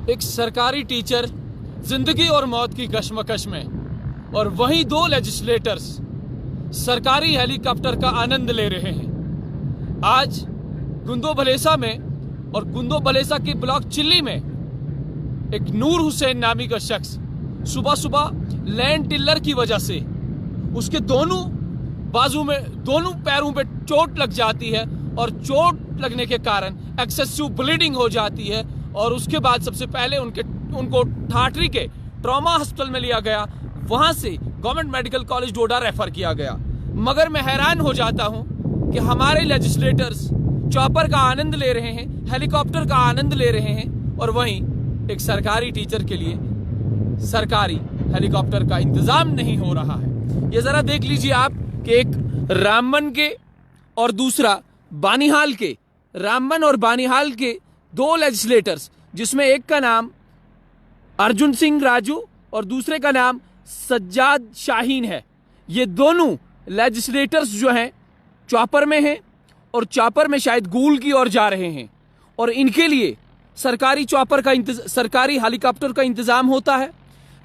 एक सरकारी टीचर जिंदगी और मौत की कशमकश में, और वहीं दो लेजिस्लेटर्स सरकारी हेलीकॉप्टर का आनंद ले रहे हैं। आज गुंदो भलेसा में और गुंदो भलेसा के ब्लॉक चिल्ली में एक नूर हुसैन नामी का शख्स सुबह सुबह लैंड टिल्लर की वजह से उसके दोनों बाजू में, दोनों पैरों पे चोट लग जाती है, और चोट लगने के कारण एक्सेसिव ब्लीडिंग हो जाती है। और उसके बाद सबसे पहले उनको ठाठरी के ट्रॉमा हॉस्पिटल में लिया गया, वहां से गवर्नमेंट मेडिकल कॉलेज डोडा रेफर किया गया। मगर मैं हैरान हो जाता हूं कि हमारे लेजिस्लेटर्स चॉपर का आनंद ले रहे हैं, हेलीकॉप्टर का आनंद ले रहे हैं, और वहीं एक सरकारी टीचर के लिए सरकारी हेलीकॉप्टर का इंतजाम नहीं हो रहा है। ये जरा देख लीजिए आप कि एक रामबन के और दूसरा बानिहाल के, रामबन और बानिहाल के दो लेजिस्लेटर्स, जिसमें एक का नाम अर्जुन सिंह राजू और दूसरे का नाम सज्जाद शाहीन है। ये दोनों लेजिस्लेटर्स जो हैं चॉपर में हैं, और चॉपर में शायद गूल की ओर जा रहे हैं, और इनके लिए सरकारी चॉपर का सरकारी हेलीकॉप्टर का इंतजाम होता है।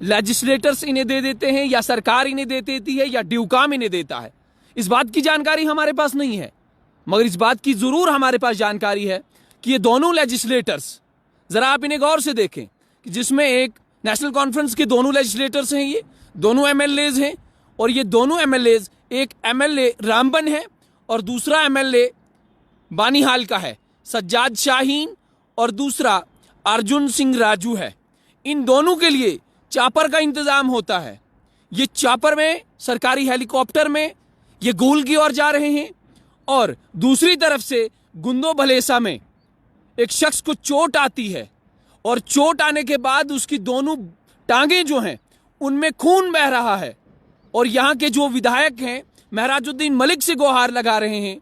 लेजिस्लेटर्स इन्हें दे देते हैं, या सरकार इन्हें दे देती है, या ड्यूकाम इन्हें देता है। इस बात की जानकारी हमारे पास नहीं है, मगर इस बात की जरूर हमारे पास जानकारी है कि ये दोनों लेजिस्लेटर्स, जरा आप इन्हें गौर से देखें कि जिसमें एक नेशनल कॉन्फ्रेंस के दोनों लेजिस्लेटर्स हैं, ये दोनों एमएलएज हैं, और ये दोनों एमएलएज, एक एमएलए रामबन है और दूसरा एमएलए बानिहाल का है, सज्जाद शाहीन, और दूसरा अर्जुन सिंह राजू है। इन दोनों के लिए चॉपर का इंतजाम होता है। ये चॉपर में, सरकारी हेलीकॉप्टर में ये गोल की ओर जा रहे हैं, और दूसरी तरफ से गुंदो भलेसा में एक शख्स को चोट आती है, और चोट आने के बाद उसकी दोनों टांगे जो हैं उनमें खून बह रहा है। और यहाँ के जो विधायक हैं महराजुद्दीन मलिक से गुहार लगा रहे हैं,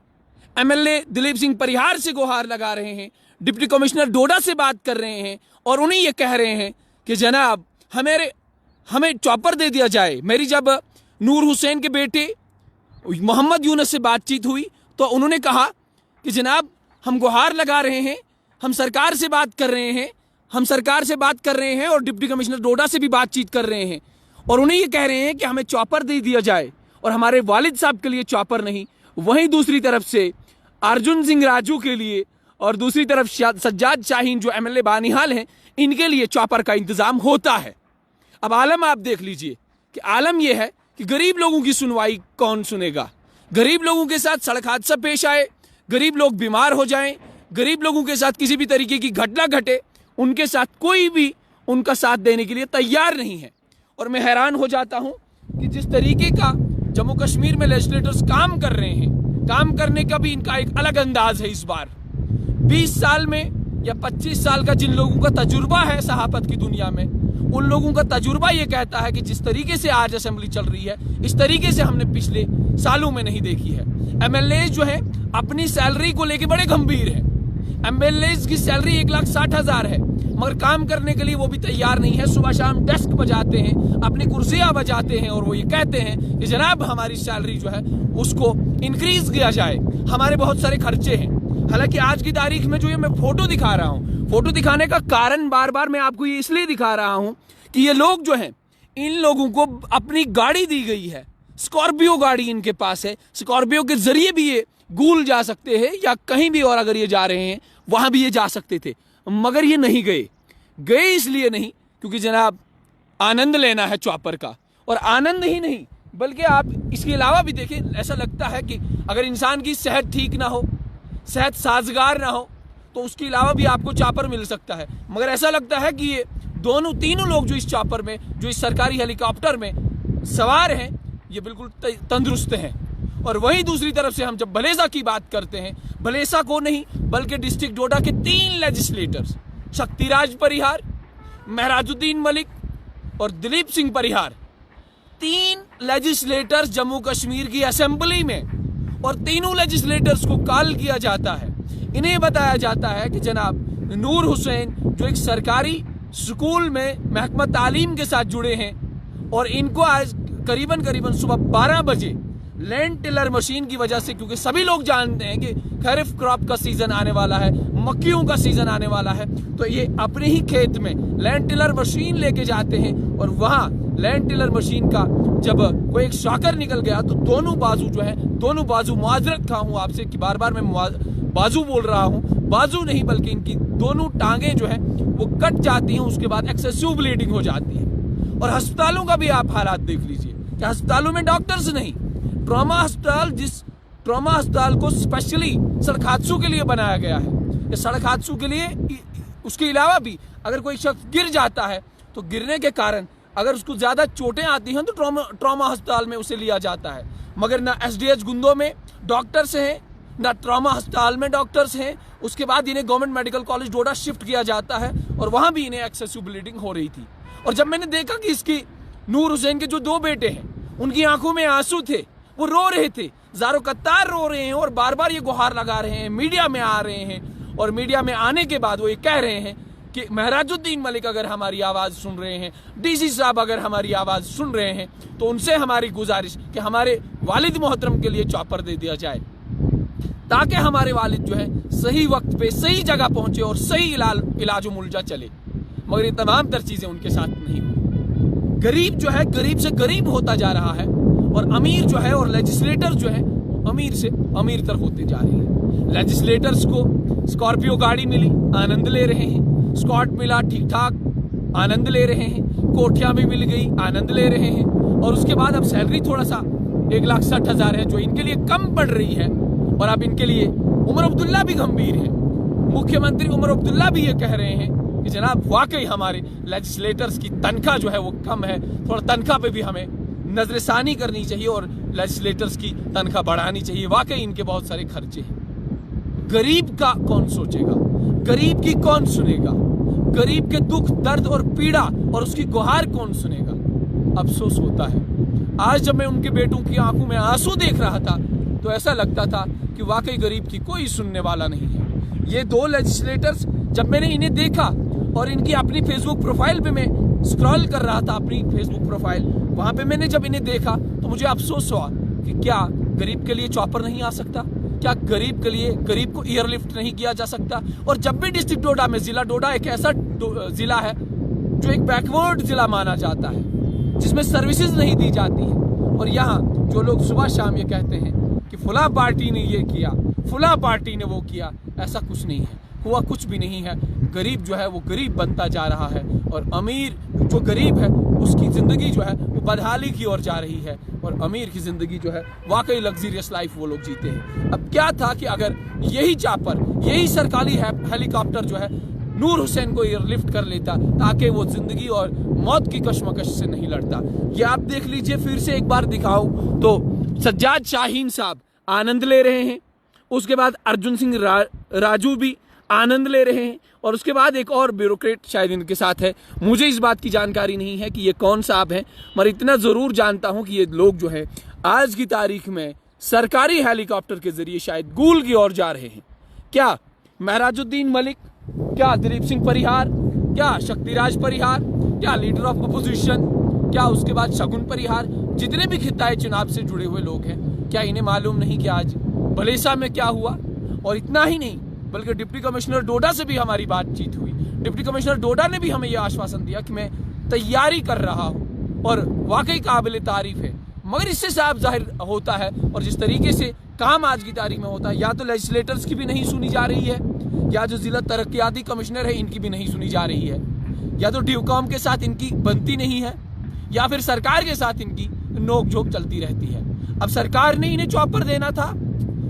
एमएलए दिलीप सिंह परिहार से गुहार लगा रहे हैं, डिप्टी कमिश्नर डोडा से बात कर रहे हैं, और उन्हें ये कह रहे हैं कि जनाब हमें चॉपर दे दिया जाए। मेरी जब नूर हुसैन के बेटे मोहम्मद यूनुस से बातचीत हुई तो उन्होंने कहा कि जनाब हम गुहार लगा रहे हैं, हम सरकार से बात कर रहे हैं, और डिप्टी कमिश्नर डोडा से भी बातचीत कर रहे हैं, और उन्हें ये कह रहे हैं कि हमें चॉपर दे दिया जाए, और हमारे वालिद साहब के लिए चॉपर नहीं। वहीं दूसरी तरफ से अर्जुन सिंह राजू के लिए और दूसरी तरफ सज्जाद शाहीन जो एमएलए बानिहाल हैं, इनके लिए चॉपर का इंतजाम होता है। अब आलम आप देख लीजिए कि आलम यह है कि गरीब लोगों की सुनवाई कौन सुनेगा। गरीब लोगों के साथ सड़क हादसा पेश आए, गरीब लोग बीमार हो जाएं, गरीब लोगों के साथ किसी भी तरीके की घटना घटे, उनके साथ कोई भी उनका साथ देने के लिए तैयार नहीं है। और मैं हैरान हो जाता हूं कि जिस तरीके का जम्मू कश्मीर में लेजिस्लेटर्स काम कर रहे हैं, काम करने का भी इनका एक अलग अंदाज है। इस बार 20 साल में या 25 साल का जिन लोगों का तजुर्बा है सहाफत की दुनिया में, उन लोगों का तजुर्बा ये कहता है कि जिस तरीके से आज असेंबली चल रही है, इस तरीके से हमने पिछले सालों में नहीं देखी है। एमएलए जो है अपनी सैलरी को लेके बड़े गंभीर है। एमएलए की सैलरी 1,60,000 है, मगर काम करने के लिए वो भी तैयार नहीं है। सुबह शाम डेस्क बजाते हैं, अपनी कुर्सियां बजाते हैं, और वो ये कहते हैं कि जनाब हमारी सैलरी जो है उसको इंक्रीज किया जाए, हमारे बहुत सारे खर्चे हैं। हालांकि आज की तारीख में जो ये मैं फोटो दिखा रहा हूँ, फोटो दिखाने का कारण बार बार मैं आपको ये इसलिए दिखा रहा हूँ कि ये लोग जो हैं, इन लोगों को अपनी गाड़ी दी गई है, स्कॉर्पियो गाड़ी इनके पास है। स्कॉर्पियो के जरिए भी ये गूल जा सकते हैं, या कहीं भी और अगर ये जा रहे हैं वहां भी ये जा सकते थे, मगर ये नहीं गए। इसलिए नहीं क्योंकि जनाब आनंद लेना है चॉपर का। और आनंद ही नहीं, बल्कि आप इसके अलावा भी देखें, ऐसा लगता है कि अगर इंसान की सेहत ठीक ना हो, सेहत साजगार ना हो, तो उसके अलावा भी आपको चॉपर मिल सकता है। मगर ऐसा लगता है कि ये तीनों लोग जो इस चॉपर में, जो इस सरकारी हेलीकॉप्टर में सवार हैं, ये बिल्कुल तंदुरुस्त हैं। और वहीं दूसरी तरफ से हम जब भलेसा की बात करते हैं, भलेसा को नहीं बल्कि डिस्ट्रिक्ट डोडा के 3 लेजिस्लेटर्स, शक्तिराज परिहार, महराजुद्दीन मलिक और दिलीप सिंह परिहार, 3 लेजिस्लेटर्स जम्मू कश्मीर की असेंबली में, और तीनों लेजिस्लेटर्स को कॉल किया जाता है। इन्हें बताया जाता है कि जनाब नूर हुसैन जो एक सरकारी स्कूल में महकमा तालीम के साथ जुड़े हैं, और इनको आज करीबन सुबह 12 बजे लैंड टिलर मशीन की वजह से, क्योंकि सभी लोग जानते हैं कि खरीफ क्रॉप का सीजन आने वाला है, मक्खियों का सीजन आने वाला है, तो ये अपने ही खेत में लैंड टिलर मशीन लेके जाते हैं और वहां लैंड टिलर मशीन का जब कोई एक शॉकर निकल गया तो दोनों बाजू जो है, दोनों बाजू, माजरत खा हूं आपसे कि बार बार मैं बाजू बोल रहा हूं, बाजू नहीं बल्कि इनकी दोनों टांगे जो है वो कट जाती हैं। उसके बाद एक्सेसिव ब्लीडिंग हो जाती है। और अस्पतालों का भी आप हालात देख लीजिए कि अस्पतालों में डॉक्टर्स नहीं, ट्रॉमा अस्पताल, जिस ट्रॉमा अस्पताल को स्पेशली सड़क हादसों के लिए बनाया गया है, सड़क हादसों के लिए, उसके अलावा भी अगर कोई शख्स गिर जाता है तो गिरने के कारण अगर उसको ज्यादा चोटें आती हैं तो ट्रॉमा अस्पताल में उसे लिया जाता है। मगर ना एसडीएच गुंदो में डॉक्टर्स हैं, ना ट्रॉमा अस्पताल में डॉक्टर्स हैं। उसके बाद इन्हें गवर्नमेंट मेडिकल कॉलेज डोडा शिफ्ट किया जाता है और वहां भी इन्हें एक्सेसिव ब्लीडिंग हो रही थी। और जब मैंने देखा कि इसकी नूर हुसैन के जो 2 बेटे हैं, उनकी आंखों में आंसू थे, वो रो रहे थे, ज़ारो कत्तार रो रहे हैं और बार बार ये गुहार लगा रहे हैं, मीडिया में आ रहे हैं। और मीडिया में आने के बाद वो ये कह रहे हैं कि महराजुद्दीन मलिक अगर हमारी आवाज़ सुन रहे हैं, डीसी साहब अगर हमारी आवाज़ सुन रहे हैं, तो उनसे हमारी गुजारिश कि हमारे वालिद मोहतरम के लिए चॉपर दे दिया जाए, ताकि हमारे वालिद जो है सही वक्त पे सही जगह पहुंचे और सही इलाज मुलजा चले। मगर ये तमाम तर चीज़ें उनके साथ नहीं हुई। गरीब जो है गरीब से गरीब होता जा रहा है और अमीर जो है और लेजिस्लेटर जो है अमीर से अमीर तर होते जा रहे हैं। लेजिस्लेटर्स को स्कॉर्पियो गाड़ी मिली, आनंद ले रहे हैं, स्कॉट मिला, ठीक ठाक, आनंद ले रहे हैं, कोठियां भी मिल गई, आनंद ले रहे हैं। और उसके बाद अब सैलरी थोड़ा सा 1,60,000 है जो इनके लिए कम पड़ रही है। और अब इनके लिए उमर अब्दुल्ला भी गंभीर है, मुख्यमंत्री उमर अब्दुल्ला भी ये कह रहे हैं कि जनाब वाकई हमारे लेजिस्लेटर्स की तनख्वाह जो है वो कम है, थोड़ा तनख्वाह पे भी हमें नजरसानी करनी चाहिए और लेजिस्लेटर्स की तनख्वाह बढ़ानी चाहिए। वाकई इनके बहुत सारे खर्चे हैं। गरीब का कौन सोचेगा, गरीब की कौन सुनेगा, गरीब के दुख दर्द और पीड़ा और उसकी गुहार कौन सुनेगा। अफसोस होता है। आज जब मैं उनके बेटों की आंखों में आंसू देख रहा था तो ऐसा लगता था कि वाकई गरीब की कोई सुनने वाला नहीं है। ये 2 लेजिस्लेटर्स, जब मैंने इन्हें देखा और इनकी अपनी फेसबुक प्रोफाइल पे मैं स्क्रॉल कर रहा था, अपनी फेसबुक प्रोफाइल, वहां पे मैंने जब इन्हें देखा तो मुझे अफसोस हुआ कि क्या गरीब के लिए चॉपर नहीं आ सकता, क्या गरीब के लिए, गरीब को एयरलिफ्ट नहीं किया जा सकता। और जब भी डिस्ट्रिक्ट डोडा में, जिला डोडा एक ऐसा जिला है जो एक बैकवर्ड जिला माना जाता है, जिसमें सर्विसेज नहीं दी जाती है। और यहाँ जो लोग सुबह शाम ये कहते हैं कि फुला पार्टी ने ये किया, फुला पार्टी ने वो किया, ऐसा कुछ नहीं है, हुआ कुछ भी नहीं है। गरीब जो है वो गरीब बनता जा रहा है और अमीर जो गरीब है उसकी जिंदगी जो है वो बदहाली की ओर जा रही है और अमीर की जिंदगी जो है वाकई लग्जरियस लाइफ वो लोग जीते हैं। अब क्या था कि अगर यही चापर, यही सरकारी हेलीकॉप्टर जो है नूर हुसैन को एयरलिफ्ट कर लेता ताकि वो जिंदगी और मौत की कश्मकश से नहीं लड़ता। ये आप देख लीजिए, फिर से एक बार दिखाऊं तो सज्जाद शाहीन साहब आनंद ले रहे हैं, उसके बाद अर्जुन सिंह राजू भी आनंद ले रहे हैं और उसके बाद एक और ब्यूरोक्रेट शायद इनके साथ है। मुझे इस बात की जानकारी नहीं है कि ये कौन साहब हैं, मगर इतना जरूर जानता हूं कि ये लोग जो है आज की तारीख में सरकारी हेलीकॉप्टर के जरिए शायद गूल की ओर जा रहे हैं। क्या महराजुद्दीन मलिक, क्या दिलीप सिंह परिहार, क्या शक्तिराज परिहार, क्या लीडर ऑफ अपोजिशन, क्या उसके बाद शगुन परिहार, जितने भी खिताए चुनाव से जुड़े हुए लोग हैं, क्या इन्हें मालूम नहीं कि आज भलेसा में क्या हुआ। और इतना ही नहीं बल्कि डिप्टी कमिश्नर डोडा से भी हमारी बातचीत हुई। डिप्टी कमिश्नर डोडा ने भी हमें यह आश्वासन दिया कि मैं तैयारी कर रहा हूं और वाकई काबिल तारीफ है। मगर इससे साफ जाहिर होता है और जिस तरीके से काम आज की तारीख में होता है, या तो लेजिस्लेटर्स की भी नहीं सुनी जा रही है, या जो जिला तरक्याती कमिश्नर है इनकी भी नहीं सुनी जा रही है, या तो ड्यूकॉम के साथ इनकी बनती नहीं है, या फिर सरकार के साथ इनकी नोक झोंक चलती रहती है। अब सरकार ने इन्हें चॉपर देना था,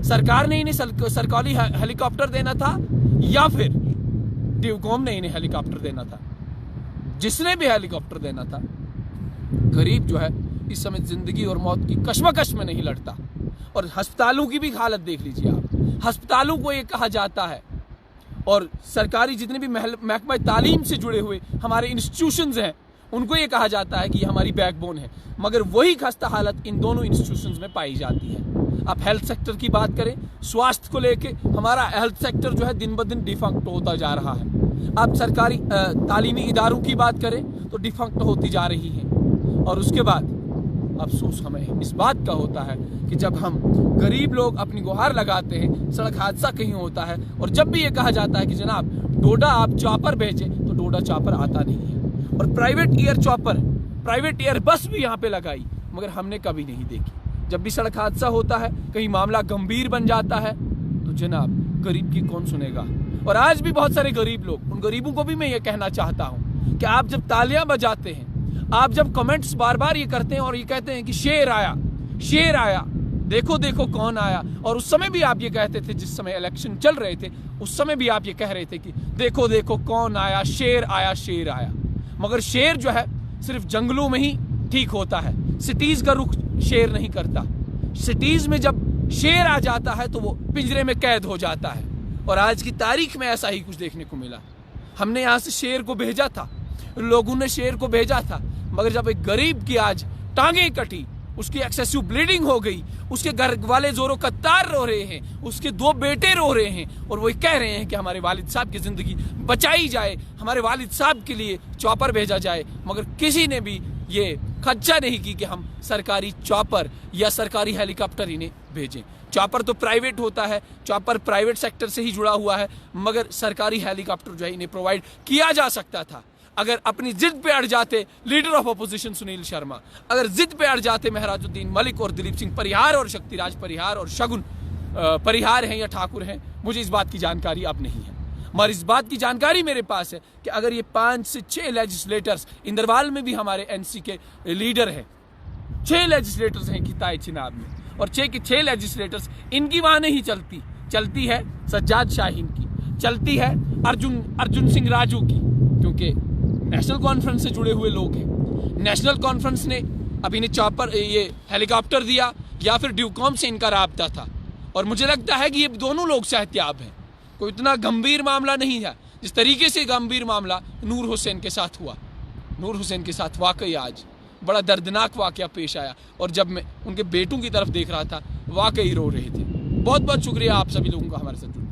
सरकार ने इन्हें सरकारी हेलीकॉप्टर देना था, या फिर ड्यूकॉम ने इन्हें हेलीकॉप्टर देना था। जिसने भी हेलीकॉप्टर देना था, गरीब जो है इस समय जिंदगी और मौत की कश्मकश में नहीं लड़ता। और अस्पतालों की भी हालत देख लीजिए आप, अस्पतालों को ये कहा जाता है और सरकारी जितने भी महकमा तालीम से जुड़े हुए हमारे इंस्टीट्यूशंस हैं उनको ये कहा जाता है कि ये हमारी बैकबोन है, मगर वही खस्ता हालत इन दोनों इंस्टीट्यूशंस में पाई जाती है। आप हेल्थ सेक्टर की बात करें, स्वास्थ्य को लेके हमारा हेल्थ सेक्टर जो है दिन ब दिन डिफंक्ट होता जा रहा है। आप सरकारी तालीमी इदारों की बात करें तो डिफंक्ट होती जा रही है। और उसके बाद अफसोस हमें इस बात का होता है कि जब हम गरीब लोग अपनी गुहार लगाते हैं, सड़क हादसा कहीं होता है, और जब भी ये कहा जाता है कि जनाब डोडा आप चॉपर भेजें, तो डोडा चॉपर आता नहीं है। और प्राइवेट एयर बस भी यहाँ पे लगाई, मगर हमने कभी नहीं देखी। जब भी सड़क हादसा होता है, कहीं मामला गंभीर बन जाता है, तो जनाब गरीब की कौन सुनेगा। और आज भी बहुत सारे गरीब लोग, उन गरीबों को भी मैं ये कहना चाहता हूँ कि आप जब तालियां बजाते हैं, आप जब कमेंट्स बार बार ये करते हैं और ये कहते हैं कि शेर आया, देखो देखो कौन आया, और उस समय भी आप ये कहते थे, जिस समय इलेक्शन चल रहे थे उस समय भी आप ये कह रहे थे कि देखो देखो कौन आया, शेर आया। मगर शेर जो है सिर्फ जंगलों में ही ठीक होता है, सिटीज का रुख शेर नहीं करता। सिटीज में जब शेर आ जाता है तो वो पिंजरे में कैद हो जाता है, और आज की तारीख में ऐसा ही कुछ देखने को मिला। हमने यहाँ से शेर को भेजा था, लोगों ने शेर को भेजा था, मगर जब एक गरीब की आज टांगें कटी, उसकी एक्सेसिव ब्लीडिंग हो गई, उसके घर वाले जोरों कत्तार रो रहे हैं, उसके 2 बेटे रो रहे हैं, और वो कह रहे हैं कि हमारे वालिद साहब की जिंदगी बचाई जाए, हमारे वालिद साहब के लिए चॉपर भेजा जाए, मगर किसी ने भी ये खर्चा नहीं की कि हम सरकारी चॉपर या सरकारी हेलीकॉप्टर इन्हें भेजें। चॉपर तो प्राइवेट होता है, चॉपर प्राइवेट सेक्टर से ही जुड़ा हुआ है, मगर सरकारी हेलीकॉप्टर जो है इन्हें प्रोवाइड किया जा सकता था। अगर अपनी जिद पे अड़ जाते leader of opposition Sunil Sharma, अगर जिद पे अड़ जाते महराजुद्दीन मलिक और दिलीप सिंह परिहार और शक्तिराज परिहार और शगुन परिहार हैं या ठाकुर हैं, मुझे इस बात की जानकारी अब नहीं है। मगर इस बात की जानकारी मेरे पास है कि अगर ये 5 से 6 लेजिस्लेटर्स, इंदरवाल में भी हमारे एनसी के लीडर हैं, 6 लेजिस्लेटर्स हैं किताए चिनाब में, और 6 के 6 लेजिस्लेटर्स, इनकी वहां नहीं चलती है सज्जाद शाहीन की, चलती है अर्जुन सिंह राजू की, क्योंकि नेशनल कॉन्फ्रेंस से जुड़े हुए लोग हैं। नेशनल कॉन्फ्रेंस ने अब इन्हें चॉपर ये हेलीकॉप्टर दिया, या फिर ड्यूकॉम से इनका राब्ता था, और मुझे लगता है कि ये दोनों लोग सेहतियाब हैं। कोई इतना गंभीर मामला नहीं है जिस तरीके से गंभीर मामला नूर हुसैन के साथ हुआ। नूर हुसैन के साथ वाकई आज बड़ा दर्दनाक वाकया पेश आया, और जब मैं उनके बेटों की तरफ देख रहा था वाकई रो रहे थे। बहुत बहुत शुक्रिया आप सभी लोगों का हमारे साथ।